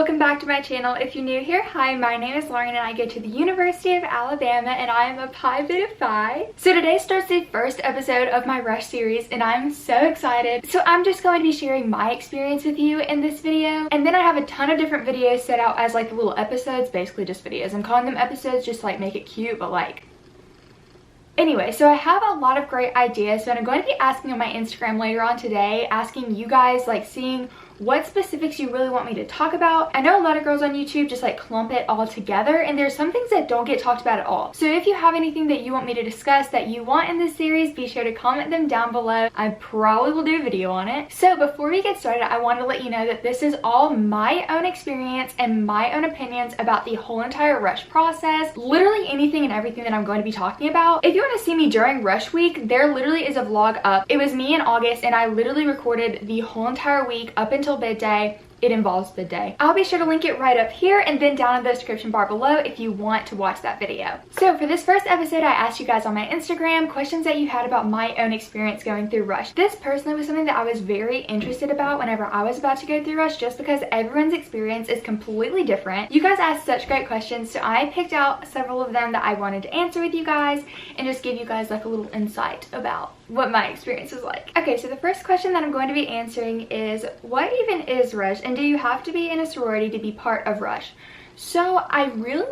welcome back to my channel. If you're new here, hi, my name is Lauren and I go to the University of Alabama and I am a Pi Beta Phi. So today starts the first episode of my Rush series and I'm so excited. So I'm just going to be sharing my experience with you in this video, and then I have a ton of different videos set out as like little episodes, basically just videos. I'm calling them episodes just to like make it cute, but like anyway, so I have a lot of great ideas, so I'm going to be asking on my Instagram later on today, asking you guys, like, seeing what specifics you really want me to talk about. I know a lot of girls on YouTube just like clump it all together, and there's some things that don't get talked about at all. So if you have anything that you want me to discuss that you want in this series, be sure to comment them down below. I probably will do a video on it. So before we get started, I want to let you know that this is all my own experience and my own opinions about the whole entire Rush process. Literally anything and everything that I'm going to be talking about. If you want to see me during Rush week, there literally is a vlog up. It was me in August and I literally recorded the whole entire week up until bid day. It involves bid day. I'll be sure to link it right up here and then down in the description bar below if you want to watch that video. So for this first episode, I asked you guys on my Instagram questions that you had about my own experience going through Rush. This personally was something that I was very interested about whenever I was about to go through Rush, just because everyone's experience is completely different. You guys asked such great questions, so I picked out several of them that I wanted to answer with you guys and just give you guys like a little insight about what my experience was like. Okay, so the first question that I'm going to be answering is, what even is Rush, and do you have to be in a sorority to be part of Rush? So I really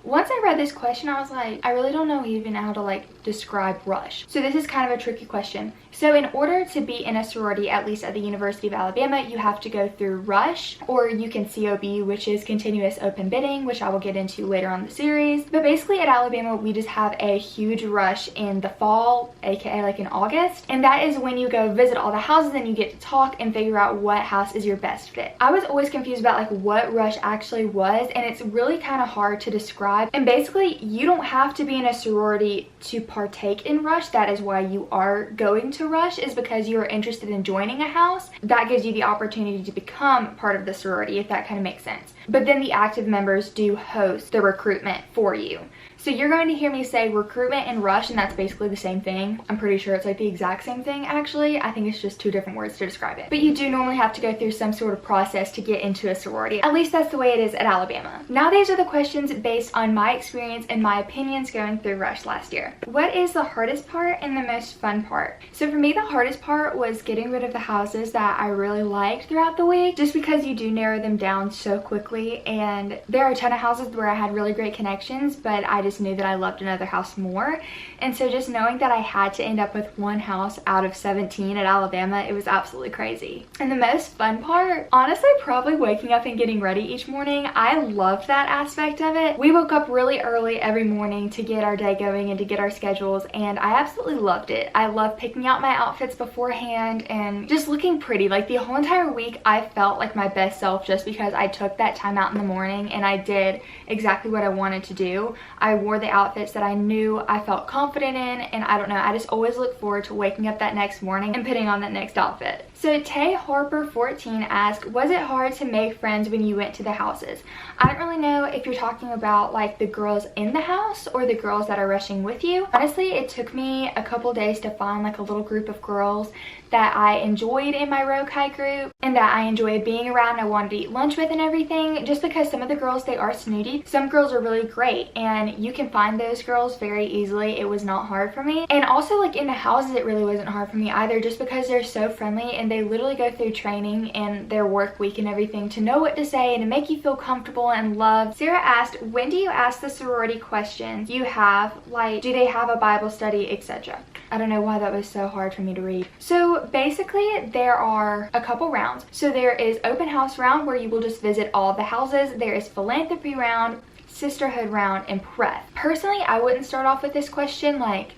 once I read this question, I was like, I really don't know even how to like describe Rush. So this is kind of a tricky question. So in order to be in a sorority, at least at the University of Alabama, you have to go through Rush, or you can COB, which is continuous open bidding, which I will get into later on the series. But basically at Alabama, we just have a huge rush in the fall, aka like in August. And that is when you go visit all the houses and you get to talk and figure out what house is your best fit. I was always confused about like what Rush actually was, and it's really kind of hard to describe. And basically, you don't have to be in a sorority to partake in Rush. That is why you are going to Rush, is because you are interested in joining a house. That gives you the opportunity to become part of the sorority, if that kind of makes sense. But then the active members do host the recruitment for you. So you're going to hear me say recruitment and Rush, and that's basically the same thing. I'm pretty sure it's like the exact same thing, actually. I think it's just two different words to describe it. But you do normally have to go through some sort of process to get into a sorority. At least that's the way it is at Alabama. Now these are the questions based on my experience and my opinions going through Rush last year. What is the hardest part and the most fun part? So for me, the hardest part was getting rid of the houses that I really liked throughout the week, just because you do narrow them down so quickly. And there are a ton of houses where I had really great connections, but I just knew that I loved another house more. And so just knowing that I had to end up with one house out of 17 at Alabama, it was absolutely crazy. And the most fun part, honestly, probably waking up and getting ready each morning. I loved that aspect of it. We woke up really early every morning to get our day going and to get our schedules, and I absolutely loved it. I loved picking out my outfits beforehand and just looking pretty. Like the whole entire week, I felt like my best self just because I took that time out in the morning and I did exactly what I wanted to do. I wore the outfits that I knew I felt confident in, and I don't know, I just always look forward to waking up that next morning and putting on that next outfit. So Tay Harper 14 asked, was it hard to make friends when you went to the houses? I don't really know if you're talking about like the girls in the house or the girls that are rushing with you. Honestly, it took me a couple days to find like a little group of girls that I enjoyed in my row kite group and that I enjoyed being around. I wanted to eat lunch with and everything, just because some of the girls, they are snooty. Some girls are really great and you can find those girls very easily. It was not hard for me. And also like in the houses, it really wasn't hard for me either, just because they're so friendly and they literally go through training and their work week and everything to know what to say and to make you feel comfortable and loved. Sarah asked, when do you ask the sorority questions you have, like do they have a Bible study, etc.? I don't know why that was so hard for me to read. So basically there are a couple rounds. So there is open house round where you will just visit all the houses. There is philanthropy round, sisterhood round, and prep. Personally, I wouldn't start off with this question like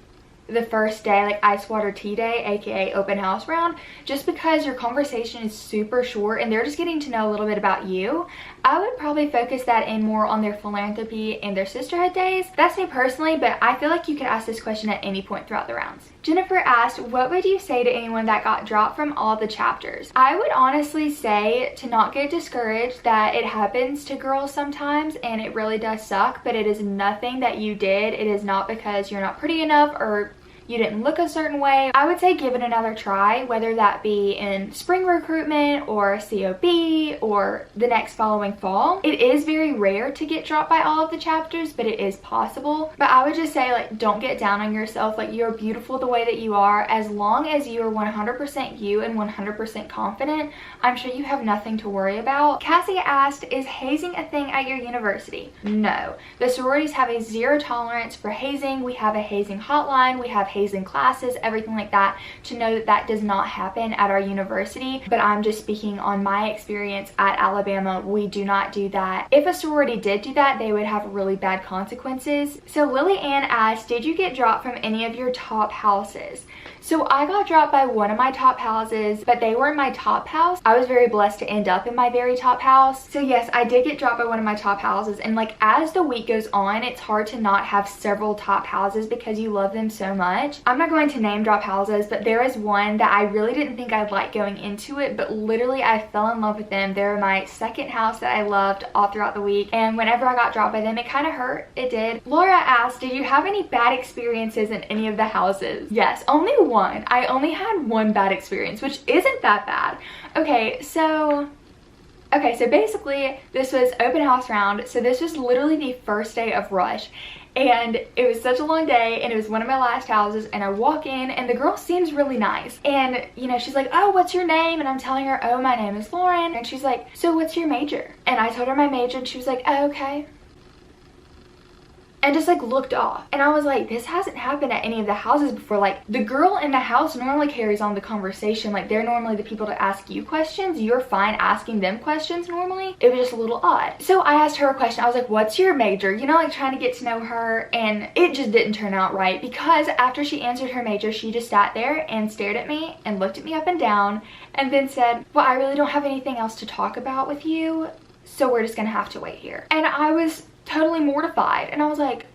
the first day, like ice water tea day, aka open house round, just because your conversation is super short and they're just getting to know a little bit about you. I would probably focus that in more on their philanthropy and their sisterhood days. That's me personally, but I feel like you could ask this question at any point throughout the rounds. Jennifer asked, what would you say to anyone that got dropped from all the chapters? I would honestly say to not get discouraged, that it happens to girls sometimes and it really does suck, but it is nothing that you did. It is not because you're not pretty enough or you didn't look a certain way, I would say give it another try, whether that be in spring recruitment or COB or the next following fall. It is very rare to get dropped by all of the chapters, but it is possible. But I would just say, like, don't get down on yourself. Like, you're beautiful the way that you are. As long as you are 100% you and 100% confident, I'm sure you have nothing to worry about. Cassie asked, is hazing a thing at your university? No. The sororities have a zero tolerance for hazing. We have a hazing hotline. We have hazing classes, everything like that, to know that that does not happen at our university. But I'm just speaking on my experience at Alabama. We do not do that. If a sorority did do that, they would have really bad consequences. So Lily Ann asked, did you get dropped from any of your top houses? So I got dropped by one of my top houses, but they weren't my top house. I was very blessed to end up in my very top house. So yes, I did get dropped by one of my top houses, and like as the week goes on, it's hard to not have several top houses because you love them so much. I'm not going to name drop houses, but there is one that I really didn't think I'd like going into it, but literally I fell in love with them. They're my second house that I loved all throughout the week, and whenever I got dropped by them, it kind of hurt. It did. Laura asked, did you have any bad experiences in any of the houses? Yes, only one. I only had one bad experience, which isn't that bad. Okay, so basically this was open house round. So this was literally the first day of rush, and it was such a long day, and it was one of my last houses, and I walk in and the girl seems really nice, and you know, she's like, oh, what's your name? And I'm telling her, oh, my name is Lauren. And she's like, so what's your major? And I told her my major, and she was like, oh, okay, and just like looked off. And I was like, this hasn't happened at any of the houses before. Like, the girl in the house normally carries on the conversation. Like, they're normally the people to ask you questions. You're fine asking them questions normally. It was just a little odd. So I asked her a question. I was like, what's your major? You know, like trying to get to know her, and it just didn't turn out right, because after she answered her major, she just sat there and stared at me and looked at me up and down and then said, well, I really don't have anything else to talk about with you, so we're just gonna have to wait here. And I was totally mortified, and I was like,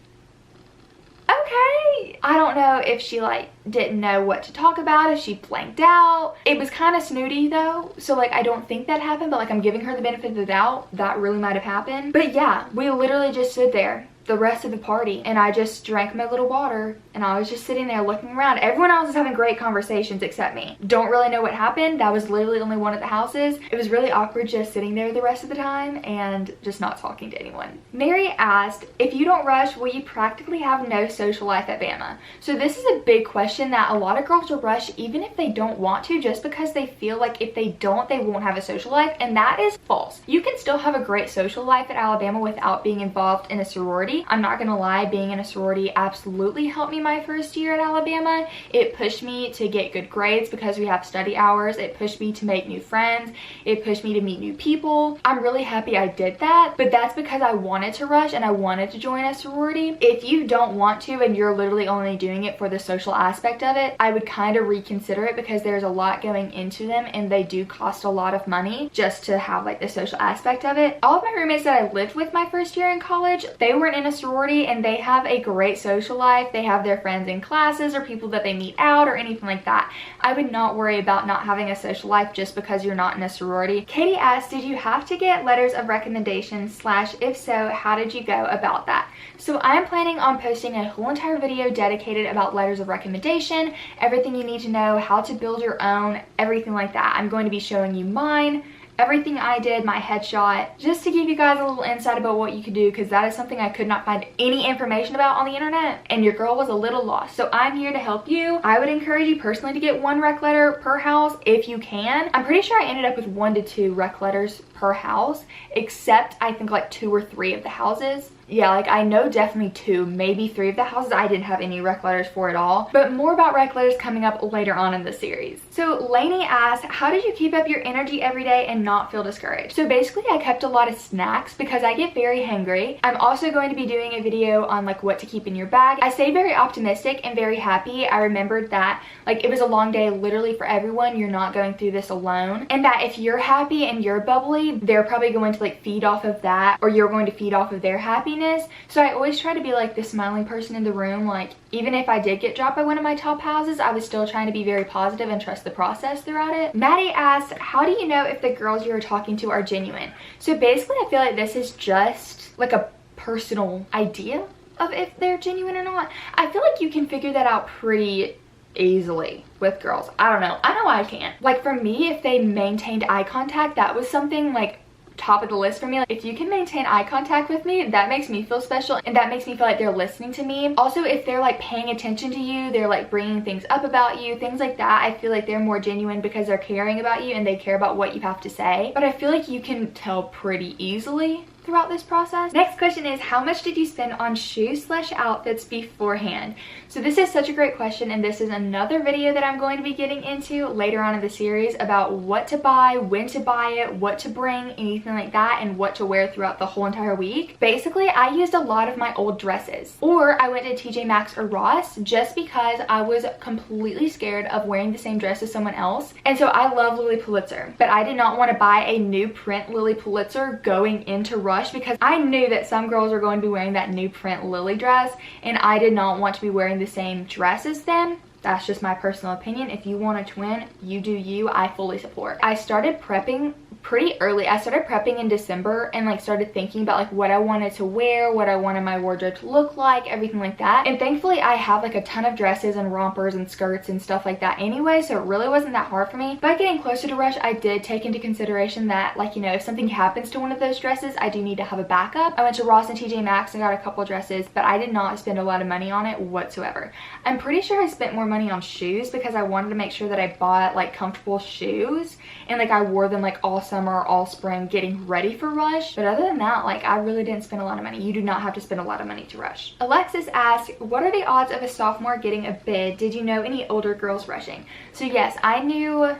okay. I don't know if she like didn't know what to talk about, if she blanked out. It was kind of snooty though, so like I don't think that happened, but like I'm giving her the benefit of the doubt. That really might have happened. But yeah, we literally just stood there the rest of the party, and I just drank my little water, and I was just sitting there looking around. Everyone else was having great conversations except me. Don't really know what happened. That was literally only one of the houses. It was really awkward just sitting there the rest of the time and just not talking to anyone. Mary asked, if you don't rush, will you practically have no social life at Bama? So this is a big question that a lot of girls will rush even if they don't want to, just because they feel like if they don't, they won't have a social life, and that is false. You can still have a great social life at Alabama without being involved in a sorority. I'm not gonna lie, being in a sorority absolutely helped me my first year at Alabama. It pushed me to get good grades because we have study hours. It pushed me to make new friends. It pushed me to meet new people. I'm really happy I did that, but that's because I wanted to rush and I wanted to join a sorority. If you don't want to and you're literally only doing it for the social aspect of it, I would kind of reconsider it, because there's a lot going into them and they do cost a lot of money just to have like the social aspect of it. All of my roommates that I lived with my first year in college, they weren't in a sorority, and they have a great social life. They have their friends in classes or people that they meet out or anything like that. I would not worry about not having a social life just because you're not in a sorority. Katie asked, did you have to get letters of recommendation / if so, how did you go about that? So I'm planning on posting a whole entire video dedicated about letters of recommendation, everything you need to know, how to build your own, everything like that. I'm going to be showing you mine, everything I did, my headshot, just to give you guys a little insight about what you could do, because that is something I could not find any information about on the internet, and your girl was a little lost. So I'm here to help you. I would encourage you personally to get 1 rec letter per house if you can. I'm pretty sure I ended up with 1 to 2 rec letters per house, except I think like 2 or 3 of the houses. Yeah, like I know definitely 2, maybe 3 of the houses I didn't have any rec letters for at all. But more about rec letters coming up later on in the series. So Lainey asked, how did you keep up your energy every day and not feel discouraged? So basically I kept a lot of snacks because I get very hangry. I'm also going to be doing a video on like what to keep in your bag. I stayed very optimistic and very happy. I remembered that like it was a long day literally for everyone. You're not going through this alone. And that if you're happy and you're bubbly, they're probably going to like feed off of that, or you're going to feed off of their happiness. So I always try to be like the smiling person in the room. Like even if I did get dropped by one of my top houses, I was still trying to be very positive and trust the process throughout it. Maddie asked, how do you know if the girls you're talking to are genuine? So basically I feel like this is just like a personal idea of if they're genuine or not. I feel like you can figure that out pretty easily with girls. I don't know. I know I can. Like for me, if they maintained eye contact, that was something like top of the list for me. Like, if you can maintain eye contact with me, that makes me feel special and that makes me feel like they're listening to me. Also, if they're like paying attention to you, they're like bringing things up about you, things like that, I feel like they're more genuine because they're caring about you and they care about what you have to say. But I feel like you can tell pretty easily throughout this process. Next question is, how much did you spend on shoes / outfits beforehand? So this is such a great question, and this is another video that I'm going to be getting into later on in the series about what to buy, when to buy it, what to bring, anything like that, and what to wear throughout the whole entire week. Basically, I used a lot of my old dresses, or I went to TJ Maxx or Ross just because I was completely scared of wearing the same dress as someone else. And so I love Lily Pulitzer, but I did not want to buy a new print Lily Pulitzer going into Ross because I knew that some girls were going to be wearing that new print Lily dress and I did not want to be wearing the same dress as them. That's just my personal opinion. If you want a twin, you do you. I fully support. I started prepping pretty early. I started prepping in December and like started thinking about like what I wanted to wear, what I wanted my wardrobe to look like, everything like that. And thankfully I have like a ton of dresses and rompers and skirts and stuff like that anyway, so it really wasn't that hard for me. But getting closer to Rush, I did take into consideration that, like, you know, if something happens to one of those dresses, I do need to have a backup. I went to Ross and TJ Maxx and got a couple dresses, but I did not spend a lot of money on it whatsoever. I'm pretty sure I spent more money on shoes because I wanted to make sure that I bought like comfortable shoes and like I wore them like all summer, all spring, getting ready for Rush. But other than that, like, I really didn't spend a lot of money. You do not have to spend a lot of money to Rush. Alexis asked, what are the odds of a sophomore getting a bid? Did you know any older girls rushing? So yes, I knew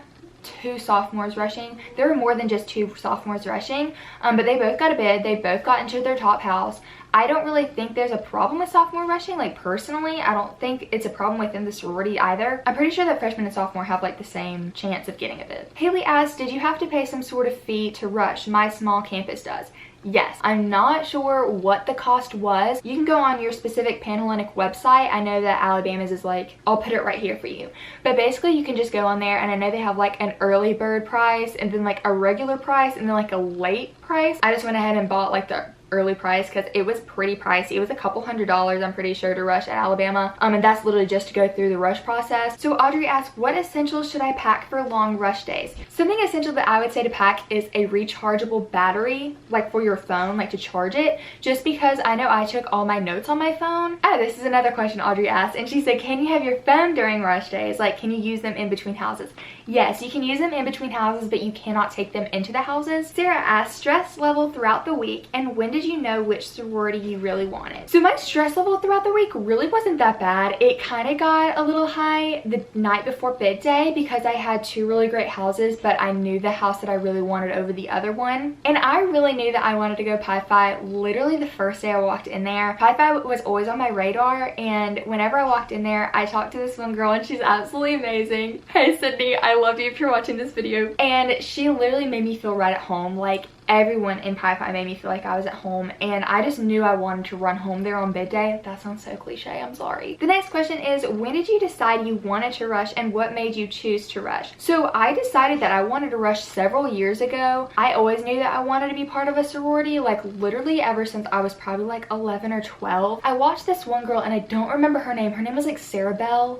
2 sophomores rushing. There were more than just 2 sophomores rushing, but they both got a bid. They both got into their top house. I don't really think there's a problem with sophomore rushing. Like, personally, I don't think it's a problem within the sorority either. I'm pretty sure that freshmen and sophomore have like the same chance of getting a bid. Haley asked, did you have to pay some sort of fee to rush? My small campus does. Yes, I'm not sure what the cost was. You can go on your specific Panhellenic website. I know that Alabama's is like, I'll put it right here for you. But basically you can just go on there, and I know they have like an early bird price and then like a regular price and then like a late price. I just went ahead and bought like the early price because it was pretty pricey. It was a couple $100s, I'm pretty sure, to rush at Alabama, and that's literally just to go through the rush process. So Audrey asked, what essentials should I pack for long rush days? Something essential that I would say to pack is a rechargeable battery, like for your phone, like to charge it, just because I know I took all my notes on my phone. Oh, this is another question Audrey asked, and she said, can you have your phone during rush days? Like, can you use them in between houses? Yes, you can use them in between houses, but you cannot take them into the houses. Sarah asked, stress level throughout the week, and when did you know which sorority you really wanted? So my stress level throughout the week really wasn't that bad. It kind of got a little high the night before bid day because I had 2 really great houses, but I knew the house that I really wanted over the other one. And I really knew that I wanted to go Pi Phi literally the first day I walked in there. Pi Phi was always on my radar, and whenever I walked in there, I talked to this one girl, and she's absolutely amazing. Hey Sydney, I love you if you're watching this video. And she literally made me feel right at home. Like, everyone in Pi Phi made me feel like I was at home, and I just knew I wanted to run home there on bid day. That sounds so cliche, I'm sorry. The next question is, when did you decide you wanted to rush, and what made you choose to rush? So I decided that I wanted to rush several years ago. I always knew that I wanted to be part of a sorority, like literally ever since I was probably like 11 or 12. I watched this one girl, and I don't remember her name. Her name was like Sarabelle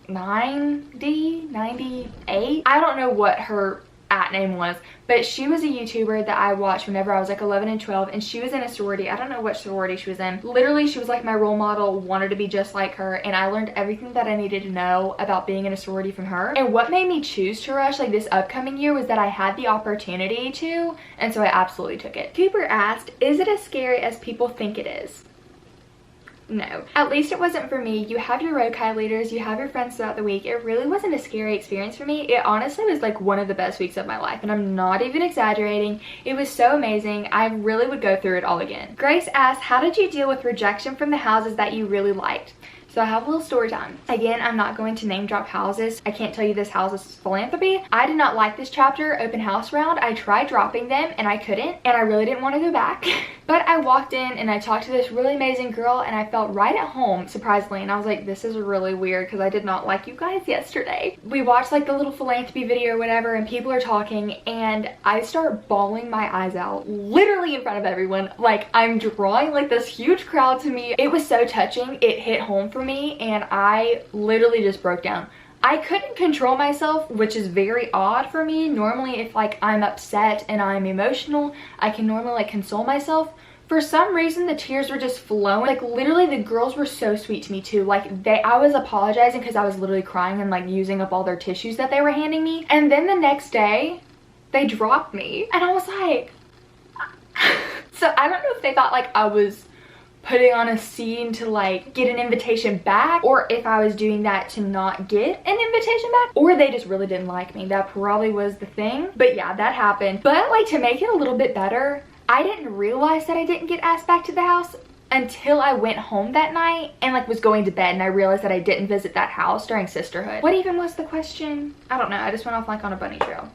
90, 98. I don't know what her name was, but she was a YouTuber that I watched whenever I was like 11 and 12, and she was in a sorority. I don't know what sorority she was in. Literally, she was like my role model, wanted to be just like her, and I learned everything that I needed to know about being in a sorority from her. And what made me choose to rush like this upcoming year was that I had the opportunity to, and so I absolutely took it. Cooper asked, is it as scary as people think it is? No, at least it wasn't for me. You have your Rokai leaders, you have your friends throughout the week. It really wasn't a scary experience for me. It honestly was like one of the best weeks of my life, and I'm not even exaggerating. It was so amazing. I really would go through it all again. Grace asked, how did you deal with rejection from the houses that you really liked? So I have a little story time. Again, I'm not going to name drop houses. I can't tell you this house is philanthropy. I did not like this chapter open house round. I tried dropping them and I couldn't, and I really didn't want to go back. But I walked in and I talked to this really amazing girl and I felt right at home, surprisingly. And I was like, this is really weird because I did not like you guys yesterday. We watched like the little philanthropy video or whatever, and people are talking and I start bawling my eyes out, literally in front of everyone. Like, I'm drawing like this huge crowd to me. It was so touching. It hit home for me and I literally just broke down. I couldn't control myself, which is very odd for me. Normally, if like I'm upset and I'm emotional, I can normally like console myself. For some reason, the tears were just flowing. Like, literally, the girls were so sweet to me too. Like, I was apologizing because I was literally crying and like using up all their tissues that they were handing me. And then the next day, they dropped me. And I was like, so I don't know if they thought like I was putting on a scene to like get an invitation back, or if I was doing that to not get an invitation back, or they just really didn't like me. That probably was the thing. But yeah, that happened. But like, to make it a little bit better, I didn't realize that I didn't get asked back to the house until I went home that night and like was going to bed, and I realized that I didn't visit that house during sisterhood. What even was the question? I don't know. I just went off like on a bunny trail.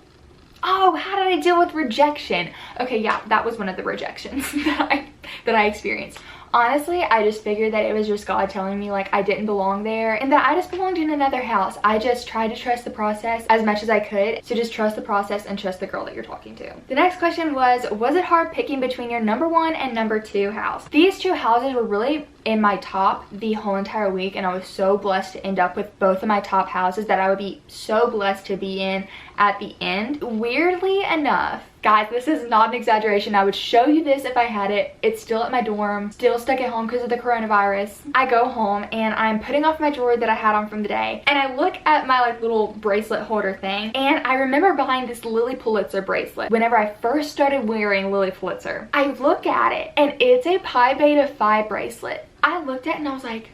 Oh, how did I deal with rejection? Okay, yeah, that was one of the rejections that I experienced. Honestly, I just figured that it was just God telling me like I didn't belong there and that I just belonged in another house. I just tried to trust the process as much as I could. So just trust the process and trust the girl that you're talking to. The next question was it hard picking between your number 1 and number 2 house? These 2 houses were really in my top the whole entire week, and I was so blessed to end up with both of my top houses that I would be so blessed to be in at the end. Weirdly enough, guys, this is not an exaggeration. I would show you this if I had it. It's still at my dorm, still stuck at home because of the coronavirus. I go home and I'm putting off my jewelry that I had on from the day, and I look at my like little bracelet holder thing, and I remember buying this Lily Pulitzer bracelet whenever I first started wearing Lily Pulitzer. I look at it and it's a Pi Beta Phi bracelet. I looked at it and I was like,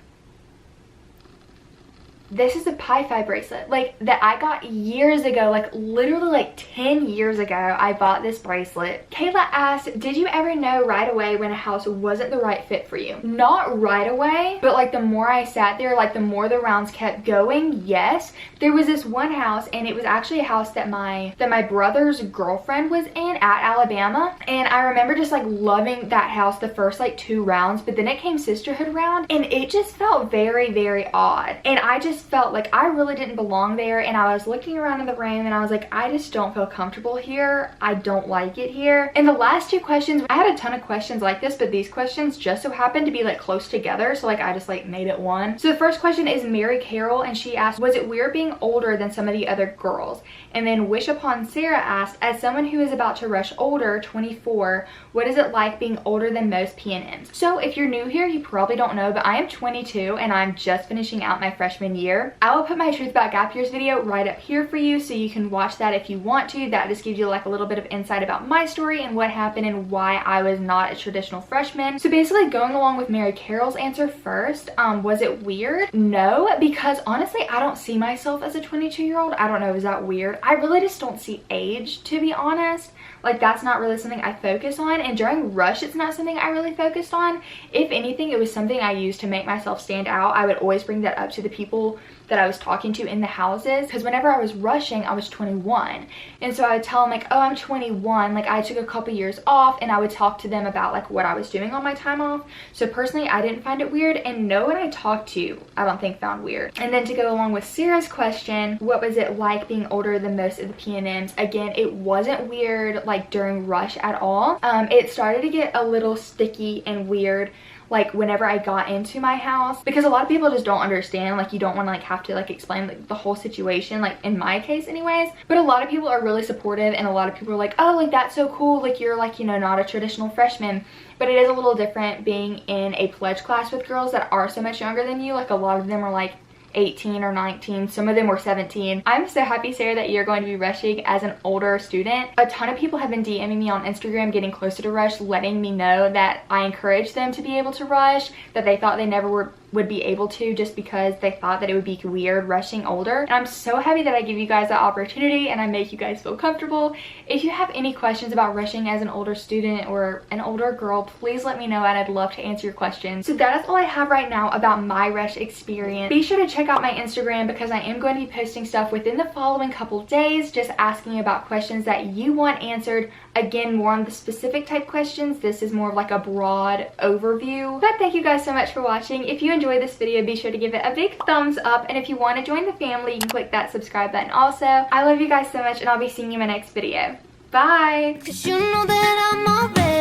this is a Pi Phi bracelet, like that I got years ago, like literally like 10 years ago. I bought this bracelet. Kayla asked, did you ever know right away when a house wasn't the right fit for you? Not right away, but like the more I sat there, like the more the rounds kept going, yes. There was this one house, and it was actually a house that my brother's girlfriend was in at Alabama, and I remember just like loving that house the first like 2 rounds, but then it came sisterhood round and it just felt very, very odd, and I just felt like I really didn't belong there. And I was looking around in the room and I was like, I just don't feel comfortable here. I don't like it here. And the last 2 questions, I had a ton of questions like this, but these questions just so happened to be like close together, so like I just like made it one. So the first question is Mary Carroll, and she asked, was it weird being older than some of the other girls? And then Wish Upon Sarah asked, as someone who is about to rush older, 24, what is it like being older than most PNMs? So if you're new here, you probably don't know, but I am 22 and I'm just finishing out my freshman year. I will put my Truth About Gap Years video right up here for you, so you can watch that if you want to. That just gives you like a little bit of insight about my story and what happened and why I was not a traditional freshman. So basically, going along with Mary Carroll's answer first, was it weird? No, because honestly, I don't see myself as a 22-year-old. I don't know, is that weird? I really just don't see age, to be honest. Like, that's not really something I focus on, and during rush it's not something I really focused on. If anything, it was something I used to make myself stand out. I would always bring that up to the people that I was talking to in the houses, because whenever I was rushing, I was 21, and so I would tell them like, oh, I'm 21, like I took a couple years off, and I would talk to them about like what I was doing on my time off. So personally, I didn't find it weird, and no one I talked to I don't think found weird. And then to go along with Sarah's question, what was it like being older than most of the PNMs? Again, it wasn't weird like during rush at all. It started to get a little sticky and weird like whenever I got into my house, because a lot of people just don't understand. Like, you don't want to like have to like explain like the whole situation, like in my case anyways. But a lot of people are really supportive, and a lot of people are like, oh, like that's so cool, like you're like, you know, not a traditional freshman. But it is a little different being in a pledge class with girls that are so much younger than you. Like, a lot of them are like 18 or 19, some of them were 17. I'm so happy, Sarah, that you're going to be rushing as an older student. A ton of people have been DMing me on Instagram getting closer to rush, letting me know that I encouraged them to be able to rush, that they thought they never would be able to, just because they thought that it would be weird rushing older. And I'm so happy that I give you guys that opportunity and I make you guys feel comfortable. If you have any questions about rushing as an older student or an older girl, please let me know and I'd love to answer your questions. So that is all I have right now about my rush experience. Be sure to check out my Instagram because I am going to be posting stuff within the following couple days, just asking about questions that you want answered. Again, more on the specific type questions. This is more of like a broad overview. But thank you guys so much for watching. If you enjoyed this video, be sure to give it a big thumbs up. And if you want to join the family, you can click that subscribe button also. I love you guys so much and I'll be seeing you in my next video. Bye! 'Cause you know that I'm already